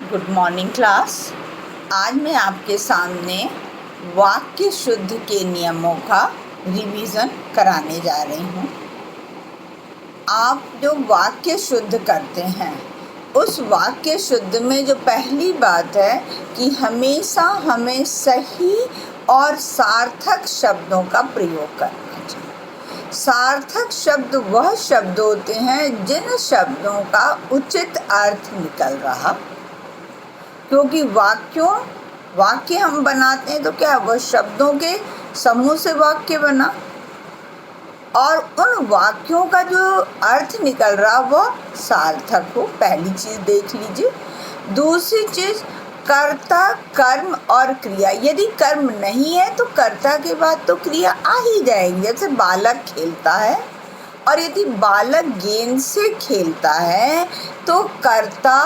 Good morning class. आज मैं आपके सामने वाक्य शुद्ध के नियमों का रिवीजन कराने जा रही हूँ। आप जो वाक्य शुद्ध करते हैं उस वाक्य शुद्ध में जो पहली बात है कि हमेशा हमें सही और सार्थक शब्दों का प्रयोग करना चाहिए। सार्थक शब्द वह शब्द होते हैं जिन शब्दों का उचित अर्थ निकल रहा, क्योंकि वाक्य हम बनाते हैं तो क्या वह शब्दों के समूह से वाक्य बना, और उन वाक्यों का जो अर्थ निकल रहा वह सार्थक हो। पहली चीज़ देख लीजिए। दूसरी चीज़, कर्ता, कर्म और क्रिया। यदि कर्म नहीं है तो कर्ता के बाद तो क्रिया आ ही जाएगी। जैसे बालक खेलता है और यदि बालक गेंद से खेलता है तो कर्ता,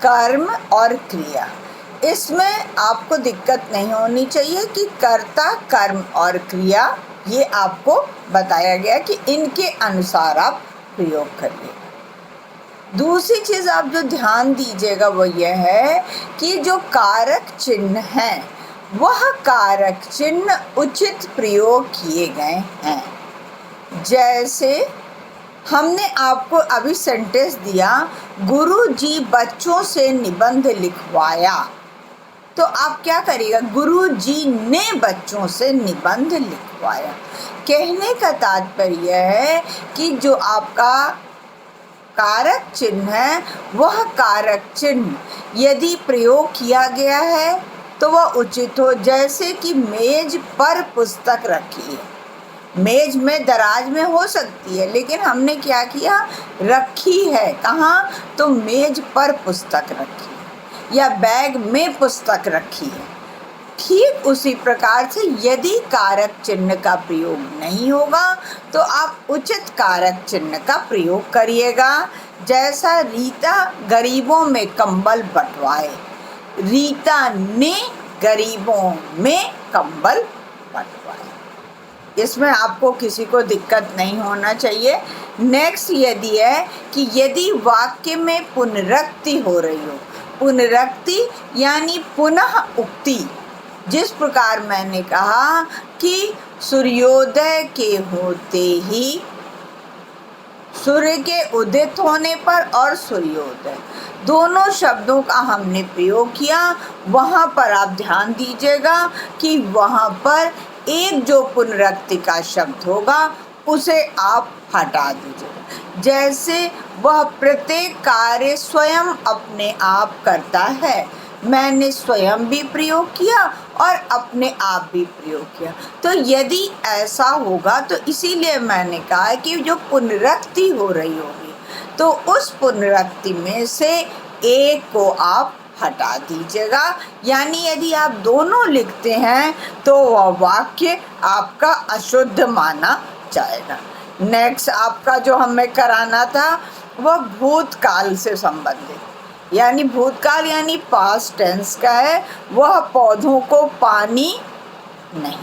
कर्म और क्रिया, इसमें आपको दिक्कत नहीं होनी चाहिए कि कर्ता, कर्म और क्रिया ये आपको बताया गया कि इनके अनुसार आप प्रयोग करिए। दूसरी चीज़ आप जो ध्यान दीजिएगा वो यह है कि जो कारक चिन्ह हैं वह कारक चिन्ह उचित प्रयोग किए गए हैं। जैसे हमने आपको अभी सेंटेंस दिया, गुरुजी बच्चों से निबंध लिखवाया, तो आप क्या करिएगा, गुरुजी ने बच्चों से निबंध लिखवाया। कहने का तात्पर्य है कि जो आपका कारक चिन्ह है वह कारक चिन्ह यदि प्रयोग किया गया है तो वह उचित हो। जैसे कि मेज पर पुस्तक रखी है, मेज में दराज में हो सकती है, लेकिन हमने क्या किया, रखी है। कहाँ? तो मेज पर पुस्तक रखी है या बैग में पुस्तक रखी है। ठीक उसी प्रकार से यदि कारक चिन्ह का प्रयोग नहीं होगा तो आप उचित कारक चिन्ह का प्रयोग करिएगा। जैसा रीता गरीबों में कंबल बंटवाए, रीता ने गरीबों में कंबल बंटवाए। इसमें आपको किसी को दिक्कत नहीं होना चाहिए। नेक्स्ट यदि है कि यदि वाक्य में पुनरुक्ति हो रही हो, पुनरुक्ति यानी पुनः उक्ति, जिस प्रकार मैंने कहा कि सूर्योदय के होते ही, सूर्य के उदित होने पर और सूर्योदय दोनों शब्दों का हमने प्रयोग किया, वहाँ पर आप ध्यान दीजिएगा कि वहाँ पर एक जो पुनरुक्ति का शब्द होगा उसे आप हटा दीजिएगा। जैसे वह प्रत्येक कार्य स्वयं अपने आप करता है, मैंने स्वयं भी प्रयोग किया और अपने आप भी प्रयोग किया। तो यदि ऐसा होगा तो इसीलिए मैंने कहा कि जो पुनरुक्ति हो रही होगी तो उस पुनरुक्ति में से एक को आप हटा दीजिएगा। यानी यदि आप दोनों लिखते हैं तो वह वाक्य आपका अशुद्ध माना जाएगा। नेक्स्ट आपका जो हमें कराना था वह भूतकाल से संबंधित, यानी भूतकाल यानी पास्ट टेंस का है। वह पौधों को पानी नहीं,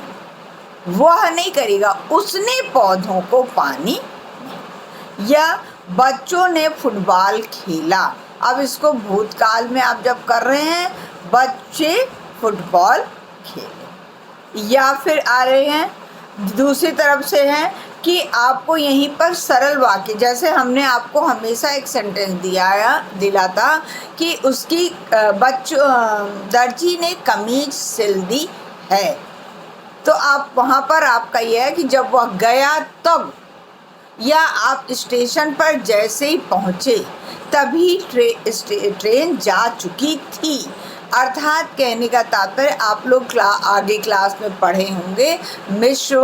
वह नहीं करेगा, उसने पौधों को पानी नहीं। या बच्चों ने फुटबॉल खेला, अब इसको भूतकाल में आप जब कर रहे हैं बच्चे फुटबॉल खेले। या फिर आ रहे हैं दूसरी तरफ से हैं कि आपको यहीं पर सरल वाक्य, जैसे हमने आपको हमेशा एक सेंटेंस दिला था कि उसकी दर्जी ने कमीज सिल दी है, तो आप वहाँ पर आपका यह है कि जब वह गया तब, या आप स्टेशन पर जैसे ही पहुँचे तभी ट्रेन जा चुकी थी। अर्थात कहने का तात्पर्य आप लोग आगे क्लास में पढ़े होंगे, मिश्र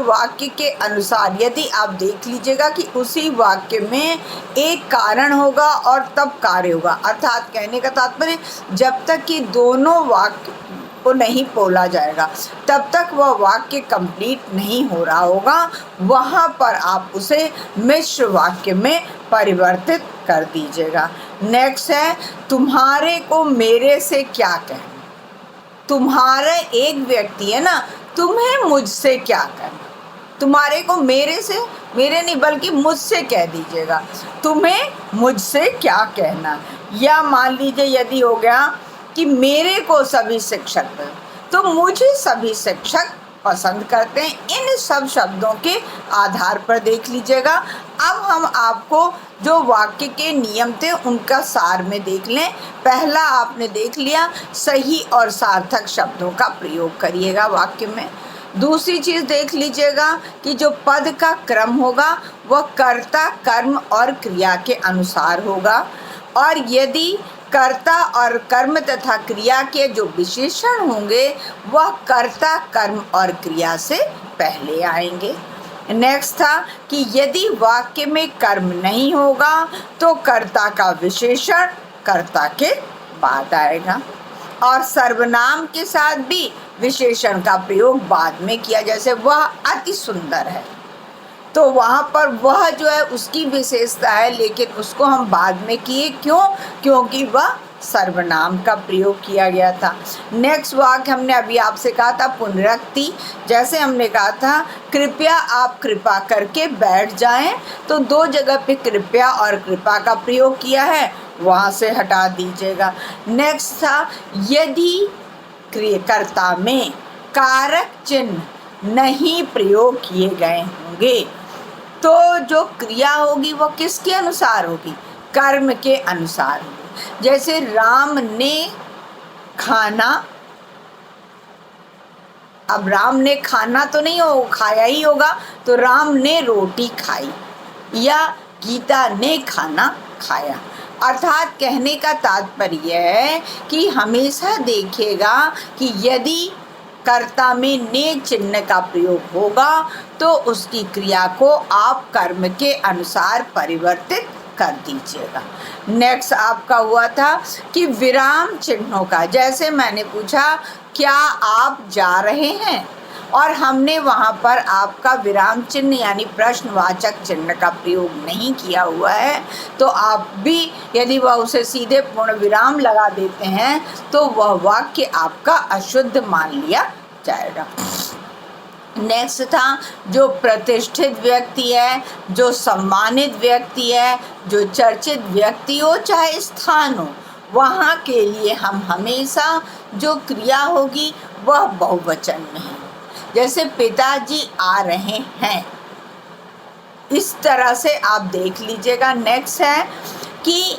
वाक्य के अनुसार यदि आप देख लीजिएगा कि उसी वाक्य में एक कारण होगा और तब कार्य होगा। अर्थात कहने का तात्पर्य जब तक कि दोनों वाक्य को नहीं बोला जाएगा तब तक वह वाक्य कंप्लीट नहीं हो रहा होगा, वहाँ पर आप उसे मिश्र वाक्य में परिवर्तित कर दीजिएगा। नेक्स्ट है, तुम्हारे को मेरे से क्या कहना। तुम्हारे एक व्यक्ति है ना, तुम्हें मुझसे क्या कहना। तुम्हारे को मेरे से मेरे नहीं बल्कि मुझसे कह दीजिएगा, तुम्हें मुझसे क्या कहना। या मान लीजिए यदि हो गया कि मेरे को सभी शिक्षक, तो मुझे सभी शिक्षक पसंद करते हैं। इन सब शब्दों के आधार पर देख लीजिएगा। अब हम आपको जो वाक्य के नियम थे उनका सार में देख लें। पहला आपने देख लिया, सही और सार्थक शब्दों का प्रयोग करिएगा वाक्य में। दूसरी चीज़ देख लीजिएगा कि जो पद का क्रम होगा वह कर्ता, कर्म और क्रिया के अनुसार होगा, और यदि कर्ता और कर्म तथा क्रिया के जो विशेषण होंगे वह कर्ता, कर्म और क्रिया से पहले आएंगे। नेक्स्ट था कि यदि वाक्य में कर्म नहीं होगा तो कर्ता का विशेषण कर्ता के बाद आएगा, और सर्वनाम के साथ भी विशेषण का प्रयोग बाद में किया। जैसे वह अति सुंदर है, तो वहाँ पर वह जो है उसकी विशेषता है, लेकिन उसको हम बाद में किए। क्यों? क्योंकि वह सर्वनाम का प्रयोग किया गया था। नेक्स्ट वाक्य हमने अभी आपसे कहा था पुनरुक्ति। जैसे हमने कहा था कृपया आप कृपा करके बैठ जाएं, तो दो जगह पे कृपया और कृपा का प्रयोग किया है, वहाँ से हटा दीजिएगा। नेक्स्ट था यदि क्रियाकर्ता में कारक चिन्ह नहीं प्रयोग किए गए होंगे तो जो क्रिया होगी वह किसके अनुसार होगी? कर्म के अनुसार होगी। जैसे राम ने खाना, अब राम ने खाना तो नहीं हो खाया ही होगा, तो राम ने रोटी खाई, या गीता ने खाना खाया। अर्थात कहने का तात्पर्य है कि हमेशा देखिएगा कि यदि कर्ता में ने चिन्ह का प्रयोग होगा तो उसकी क्रिया को आप कर्म के अनुसार परिवर्तित कर दीजिएगा। नेक्स्ट आपका हुआ था कि विराम चिन्हों का, जैसे मैंने पूछा क्या आप जा रहे हैं, और हमने वहाँ पर आपका विराम चिन्ह यानी प्रश्नवाचक चिन्ह का प्रयोग नहीं किया हुआ है, तो आप भी यदि वह उसे सीधे पूर्ण विराम लगा देते हैं तो वह वाक्य आपका अशुद्ध मान लिया जाएगा। नेक्स्ट था जो प्रतिष्ठित व्यक्ति है, जो सम्मानित व्यक्ति है, जो चर्चित व्यक्ति हो चाहे स्थान हो, वहाँ के लिए हम हमेशा जो क्रिया होगी वह बहुवचन में है। जैसे पिताजी आ रहे हैं, इस तरह से आप देख लीजिएगा। नेक्स्ट है कि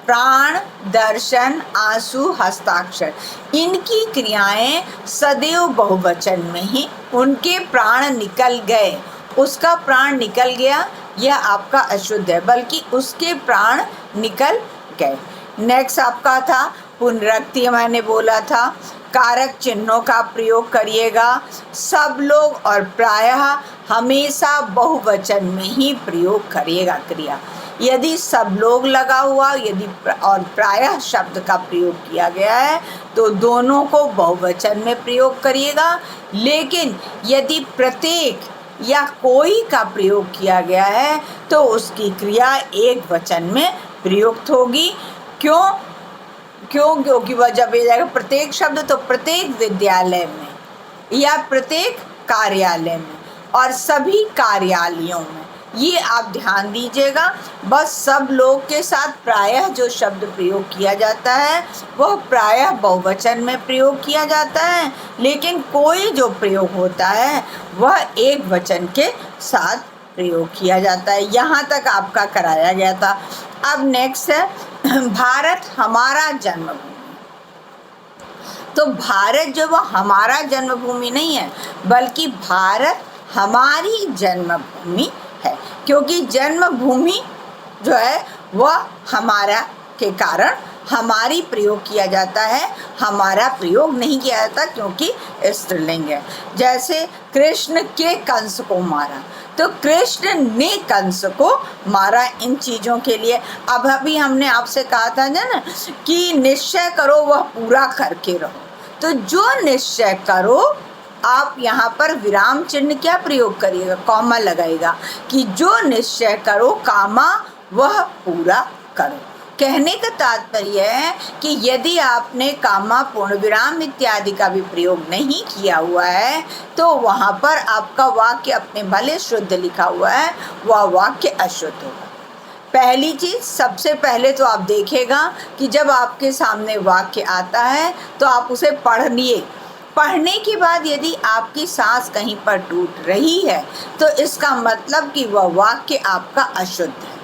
प्राण, दर्शन, आंसू, हस्ताक्षर, इनकी क्रियाएं सदैव बहुवचन में ही। उनके प्राण निकल गए, उसका प्राण निकल गया, यह आपका अशुद्ध है, बल्कि उसके प्राण निकल गए। नेक्स्ट आपका था पुनरुक्ति, मैंने बोला था कारक चिन्हों का प्रयोग करिएगा। सब लोग और प्रायः हमेशा बहुवचन में ही प्रयोग करिएगा क्रिया। यदि सब लोग लगा हुआ, यदि और प्रायः शब्द का प्रयोग किया गया है तो दोनों को बहुवचन में प्रयोग करिएगा। लेकिन यदि प्रत्येक या कोई का प्रयोग किया गया है तो उसकी क्रिया एक वचन में प्रयुक्त होगी। क्यों? क्योंकि वह जब ये जाएगा प्रत्येक शब्द, तो प्रत्येक विद्यालय में या प्रत्येक कार्यालय में और सभी कार्यालयों में, ये आप ध्यान दीजिएगा। बस सब लोग के साथ प्रायः जो शब्द प्रयोग किया जाता है वह प्रायः बहुवचन में प्रयोग किया जाता है, लेकिन कोई जो प्रयोग होता है वह एक वचन के साथ प्रयोग किया जाता है। यहाँ तक आपका कराया गया था। अब नेक्स्ट है भारत हमारा जन्मभूमि। तो भारत जो वो हमारा जन्मभूमि नहीं है, बल्कि भारत हमारी जन्मभूमि है, क्योंकि जन्मभूमि जो है वह हमारा के कारण हमारी प्रयोग किया जाता है, हमारा प्रयोग नहीं किया जाता क्योंकि स्त्रीलिंग है। जैसे कृष्ण के कंस को मारा, तो कृष्ण ने कंस को मारा। इन चीज़ों के लिए अब अभी हमने आपसे कहा था ना कि निश्चय करो वह पूरा करके रहो, तो जो निश्चय करो आप यहाँ पर विराम चिन्ह क्या प्रयोग करिएगा? कॉमा लगाएगा कि जो निश्चय करो कामा वह पूरा करो। कहने का तात्पर्य है कि यदि आपने कामा, पूर्ण विराम इत्यादि का भी प्रयोग नहीं किया हुआ है तो वहाँ पर आपका वाक्य अपने भले शुद्ध लिखा हुआ है, वह वाक्य अशुद्ध होगा। पहली चीज़, सबसे पहले तो आप देखिएगा कि जब आपके सामने वाक्य आता है तो आप उसे पढ़िए। पढ़ने के बाद यदि आपकी सांस कहीं पर टूट रही है तो इसका मतलब कि वह वाक्य आपका अशुद्ध है,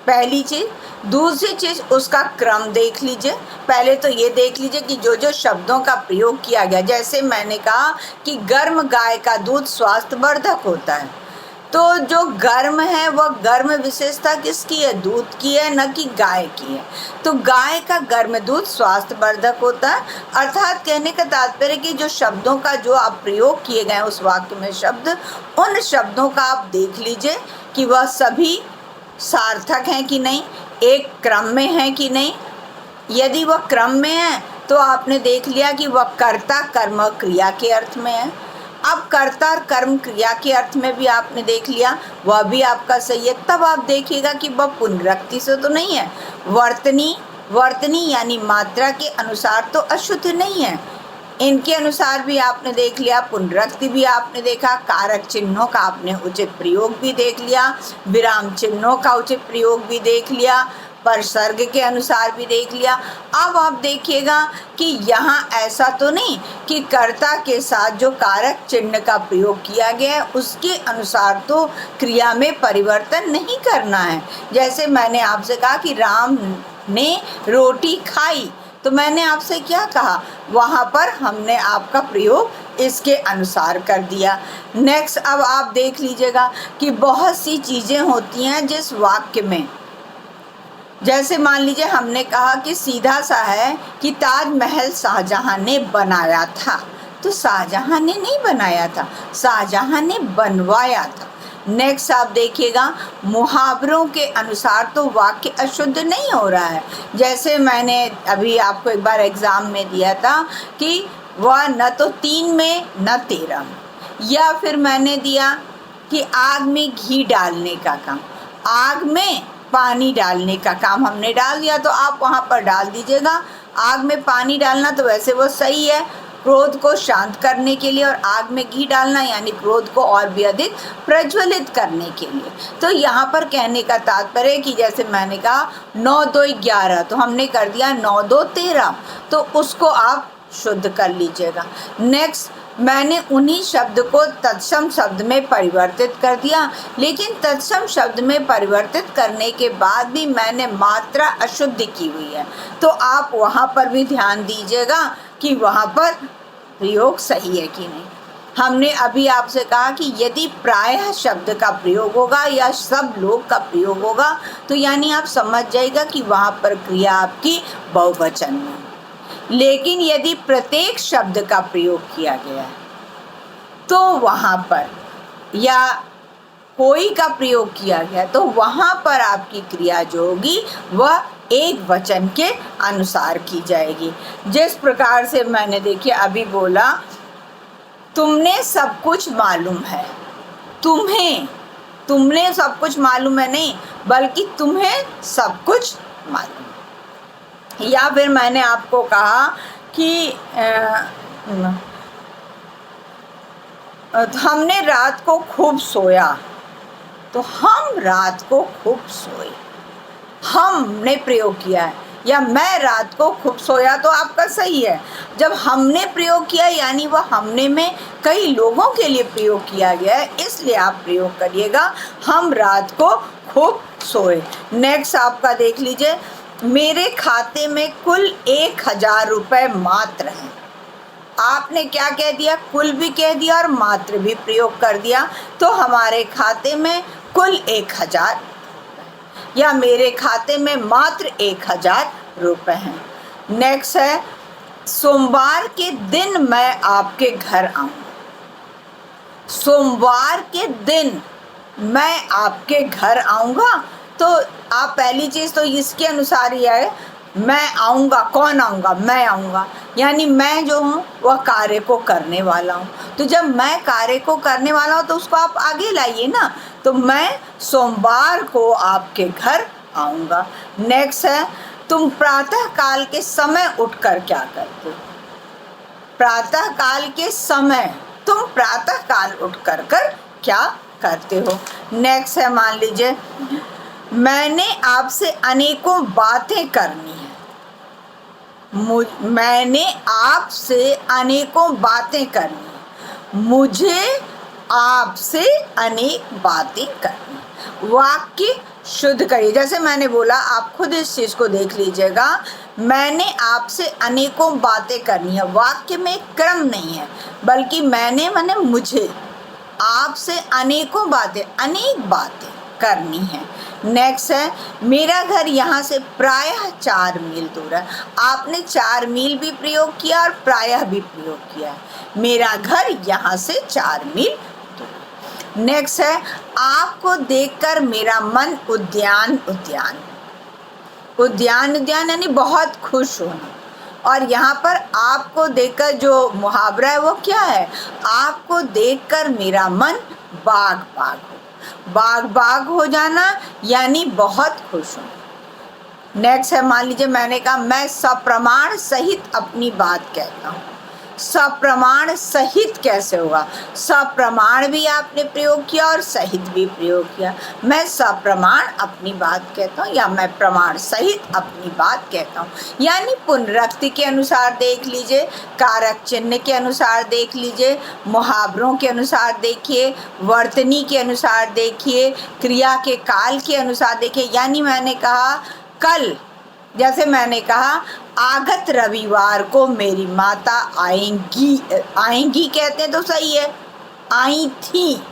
पहली चीज़। दूसरी चीज़, उसका क्रम देख लीजिए। पहले तो ये देख लीजिए कि जो जो शब्दों का प्रयोग किया गया, जैसे मैंने कहा कि गर्म गाय का दूध स्वास्थ्यवर्धक होता है, तो जो गर्म है वह गर्म विशेषता किसकी है? दूध की है, न कि गाय की है। तो गाय का गर्म दूध स्वास्थ्यवर्धक होता है। अर्थात कहने का तात्पर्य कि जो शब्दों का जो आप प्रयोग किए गए उस वाक्य में शब्द, उन शब्दों का आप देख लीजिए कि वह सभी सार्थक हैं कि नहीं, एक क्रम में है कि नहीं। यदि वह क्रम में है तो आपने देख लिया कि वह कर्ता कर्म क्रिया के अर्थ में है। अब कर्ता कर्म क्रिया के अर्थ में भी आपने देख लिया, वह भी आपका सही है। तब आप देखिएगा कि वह पुनरुक्ति से तो नहीं है, वर्तनी यानी मात्रा के अनुसार तो अशुद्ध नहीं है। इनके अनुसार भी आपने देख लिया, पुनरुक्ति भी आपने देखा, कारक चिन्हों का आपने उचित प्रयोग भी देख लिया, विराम चिन्हों का उचित प्रयोग भी देख लिया, परसर्ग के अनुसार भी देख लिया। अब आप देखिएगा कि यहाँ ऐसा तो नहीं कि कर्ता के साथ जो कारक चिन्ह का प्रयोग किया गया है उसके अनुसार तो क्रिया में परिवर्तन नहीं करना है। जैसे मैंने आपसे कहा कि राम ने रोटी खाई, तो मैंने आपसे क्या कहा, वहाँ पर हमने आपका प्रयोग इसके अनुसार कर दिया। नेक्स्ट, अब आप देख लीजिएगा कि बहुत सी चीज़ें होती हैं जिस वाक्य में, जैसे मान लीजिए हमने कहा कि सीधा सा है कि ताजमहल शाहजहां ने बनाया था, तो शाहजहां ने नहीं बनाया था, शाहजहां ने बनवाया था। नेक्स्ट आप देखिएगा, मुहावरों के अनुसार तो वाक्य अशुद्ध नहीं हो रहा है। जैसे मैंने अभी आपको एक बार एग्ज़ाम में दिया था कि वह न तो 3 में न 13 में, या फिर मैंने दिया कि आग में घी डालने का काम, आग में पानी डालने का काम हमने डाल दिया, तो आप वहाँ पर डाल दीजिएगा आग में पानी डालना, तो वैसे वो सही है क्रोध को शांत करने के लिए, और आग में घी डालना यानी क्रोध को और भी अधिक प्रज्वलित करने के लिए। तो यहाँ पर कहने का तात्पर्य कि जैसे मैंने कहा 9 2 11, तो हमने कर दिया 9 2 13, तो उसको आप शुद्ध कर लीजिएगा। नेक्स्ट, मैंने उन्हीं शब्द को तत्सम शब्द में परिवर्तित कर दिया, लेकिन तत्सम शब्द में परिवर्तित करने के बाद भी मैंने मात्रा अशुद्ध की हुई है, तो आप वहाँ पर भी ध्यान दीजिएगा कि वहाँ पर प्रयोग सही है कि नहीं। हमने अभी आपसे कहा कि यदि प्रायः शब्द का प्रयोग होगा या सब लोग का प्रयोग होगा तो यानी आप समझ जाइएगा कि वहाँ पर क्रिया आपकी बहुवचन में। लेकिन यदि प्रत्येक शब्द का प्रयोग किया गया है तो वहाँ पर, या कोई का प्रयोग किया गया तो वहाँ पर आपकी क्रिया जो होगी वह एक वचन के अनुसार की जाएगी। जिस प्रकार से मैंने देखिए अभी बोला, तुमने सब कुछ मालूम है, तुमने सब कुछ मालूम है नहीं, बल्कि तुम्हें सब कुछ मालूम। या फिर मैंने आपको कहा कि हमने रात को खूब सोया, तो हम रात को खूब सोए, हमने प्रयोग किया है। या मैं रात को खूब सोया, तो आपका सही है। जब हमने प्रयोग किया यानी वह हमने में कई लोगों के लिए प्रयोग किया गया है, इसलिए आप प्रयोग करिएगा हम रात को खूब सोए। नेक्स्ट आपका देख लीजिए, मेरे खाते में कुल 1000 रुपये मात्र हैं। आपने क्या कह दिया, कुल भी कह दिया और मात्र भी प्रयोग कर दिया, तो हमारे खाते में कुल 1000 या मेरे खाते में मात्र 1000 रुपये हैं। नेक्स्ट है, सोमवार के दिन मैं आपके घर आऊँगा, सोमवार के दिन मैं आपके घर आऊँगा, तो आप पहली चीज़ तो इसके अनुसार ही है, मैं आऊँगा, कौन आऊँगा, मैं आऊँगा, यानी मैं जो हूँ वह कार्य को करने वाला हूँ। तो जब मैं कार्य को करने वाला हूँ तो उसको आप आगे लाइए ना, तो मैं सोमवार को आपके घर आऊँगा। नेक्स्ट है, तुम प्रातः काल के समय उठकर क्या करते हो? प्रातः काल के समय तुम प्रातः काल उठकर क्या करते हो? नेक्स्ट है, मान लीजिए मैंने आपसे अनेकों बातें करनी है। मैंने आपसे अनेकों बातें करनी है। मुझे आपसे अनेक बातें करनी। वाक्य शुद्ध करिए। जैसे मैंने बोला, आप खुद इस चीज को देख लीजिएगा। मैंने आपसे अनेकों बातें करनी है, वाक्य में क्रम नहीं है, बल्कि मैंने माने मुझे, आपसे अनेकों बातें, अनेक बातें करनी है। नेक्स्ट है, मेरा घर यहाँ से प्रायः 4 मील दूर है। आपने 4 मील भी प्रयोग किया और प्रायः भी प्रयोग किया। मेरा घर यहाँ से 4 मील दूर। नेक्स्ट है, आपको देखकर मेरा मन उद्यान उद्यान। उद्यान उद्यान यानी बहुत खुश होना। और यहाँ पर आपको देखकर जो मुहावरा है वो क्या है? आपको देखकर मेरा मन बाग बाग हो। बाग बाग हो जाना यानी बहुत खुश हूँ। नेक्स्ट है, मान लीजिए मैंने कहा मैं सप्रमाण सहित अपनी बात कहता हूँ। सप्रमाण सहित कैसे होगा? सप्रमाण भी आपने प्रयोग किया और सहित भी प्रयोग किया। मैं सप्रमाण अपनी बात कहता हूँ या मैं प्रमाण सहित अपनी बात कहता हूँ। यानी पुनरुक्ति के अनुसार देख लीजिए, कारक चिन्ह के अनुसार देख लीजिए, मुहावरों के अनुसार देखिए, वर्तनी के अनुसार देखिए, क्रिया के काल के अनुसार देखिए। यानी मैंने कहा कल, जैसे मैंने कहा आगत रविवार को मेरी माता आएंगी। आएंगी कहते हैं तो सही है, आई थी।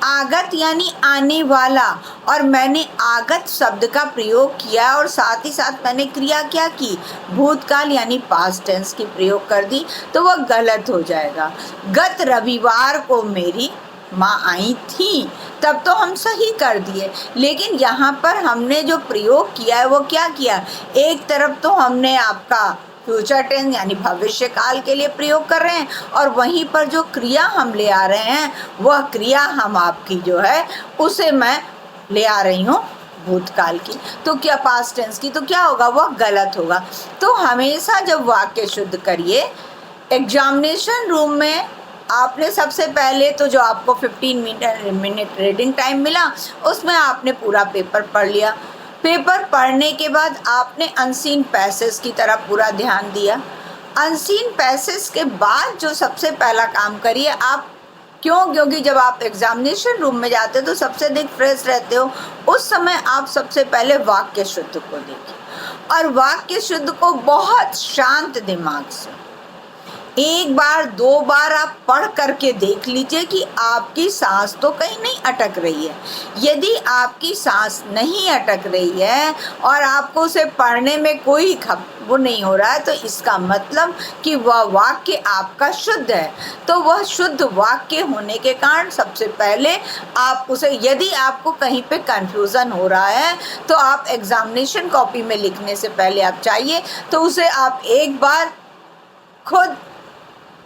आगत यानी आने वाला, और मैंने आगत शब्द का प्रयोग किया और साथ ही साथ मैंने क्रिया क्या की? भूतकाल यानी पास्ट टेंस की प्रयोग कर दी, तो वह गलत हो जाएगा। गत रविवार को मेरी माँ आई थी, तब तो हम सही कर दिए। लेकिन यहाँ पर हमने जो प्रयोग किया है वो क्या किया? एक तरफ तो हमने आपका फ्यूचर टेंस यानी भविष्य काल के लिए प्रयोग कर रहे हैं, और वहीं पर जो क्रिया हम ले आ रहे हैं वह क्रिया हम आपकी जो है उसे मैं ले आ रही हूँ भूतकाल की, तो क्या पास्ट टेंस की, तो क्या होगा? वह गलत होगा। तो हमेशा जब वाक्य शुद्ध करिए, एग्जामिनेशन रूम में आपने सबसे पहले तो जो आपको 15 मिनट रीडिंग टाइम मिला उसमें आपने पूरा पेपर पढ़ लिया। पेपर पढ़ने के बाद आपने अनसीन पैसेज की तरफ पूरा ध्यान दिया। अनसीन पैसेज के बाद जो सबसे पहला काम करिए आप, क्योंकि जब आप एग्जामिनेशन रूम में जाते हो तो सबसे अधिक फ्रेश रहते हो, उस समय आप सबसे पहले वाक्य शुद्ध को देखिए। और वाक्य शुद्ध को बहुत शांत दिमाग से 1 बार 2 बार आप पढ़ करके देख लीजिए कि आपकी सांस तो कहीं नहीं अटक रही है। यदि आपकी सांस नहीं अटक रही है और आपको उसे पढ़ने में कोई वो नहीं हो रहा है, तो इसका मतलब कि वह वाक्य आपका शुद्ध है। तो वह शुद्ध वाक्य होने के कारण सबसे पहले आप उसे, यदि आपको कहीं पे कंफ्यूजन हो रहा है तो आप एग्जामिनेशन कॉपी में लिखने से पहले आप चाहिए तो उसे आप एक बार खुद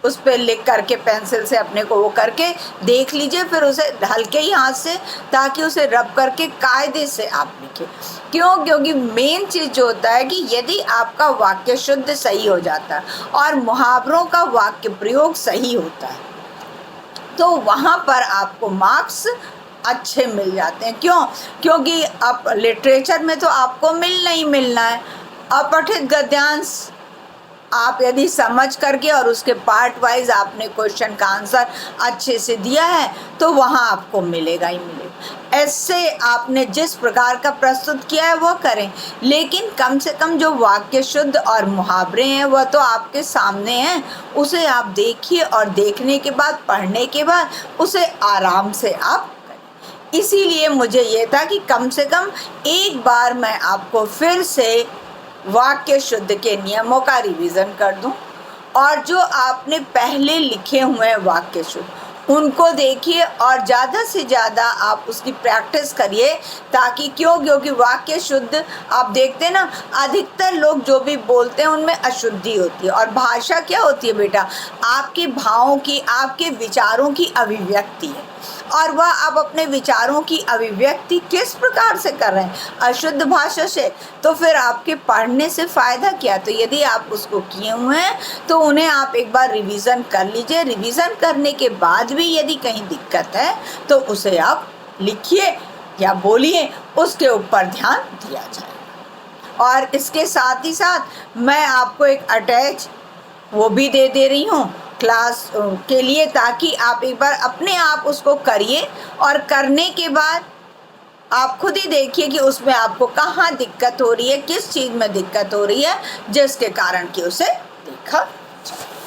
उस पर लिख करके पेंसिल से अपने को वो करके देख लीजिए, फिर उसे हल्के ही हाथ से, ताकि उसे रब करके कायदे से आप लिखें। क्योंकि मेन चीज़ जो होता है कि यदि आपका वाक्य शुद्ध सही हो जाता है और मुहावरों का वाक्य प्रयोग सही होता है तो वहाँ पर आपको मार्क्स अच्छे मिल जाते हैं। क्योंकि अब लिटरेचर में तो आपको मिलना है। अपठित गद्यांश आप यदि समझ करके और उसके पार्ट वाइज आपने क्वेश्चन का आंसर अच्छे से दिया है तो वहाँ आपको मिलेगा ही मिलेगा। ऐसे आपने जिस प्रकार का प्रस्तुत किया है वो करें, लेकिन कम से कम जो वाक्य शुद्ध और मुहावरे हैं वह तो आपके सामने हैं, उसे आप देखिए और देखने के बाद, पढ़ने के बाद उसे आराम से आप करें। इसीलिए मुझे ये था कि कम से कम एक बार मैं आपको फिर से वाक्य शुद्ध के नियमों का रिवीजन कर दूं, और जो आपने पहले लिखे हुए हैं वाक्य शुद्ध उनको देखिए और ज़्यादा से ज़्यादा आप उसकी प्रैक्टिस करिए, ताकि क्योंकि वाक्य शुद्ध आप देखते हैं ना, अधिकतर लोग जो भी बोलते हैं उनमें अशुद्धि होती है। और भाषा क्या होती है बेटा? आपके भावों की, आपके विचारों की अभिव्यक्ति है। और वह अब अपने विचारों की अभिव्यक्ति किस प्रकार से कर रहे हैं, अशुद्ध भाषा से, तो फिर आपके पढ़ने से फ़ायदा क्या। तो यदि आप उसको किए हुए हैं तो उन्हें आप एक बार रिवीजन कर लीजिए। रिवीजन करने के बाद भी यदि कहीं दिक्कत है तो उसे आप लिखिए या बोलिए, उसके ऊपर ध्यान दिया जाए। और इसके साथ ही साथ मैं आपको एक अटैच वो भी दे रही हूँ क्लास के लिए, ताकि आप एक बार अपने आप उसको करिए और करने के बाद आप खुद ही देखिए कि उसमें आपको कहाँ दिक्कत हो रही है, किस चीज़ में दिक्कत हो रही है, जिसके कारण कि उसे देखा जाए।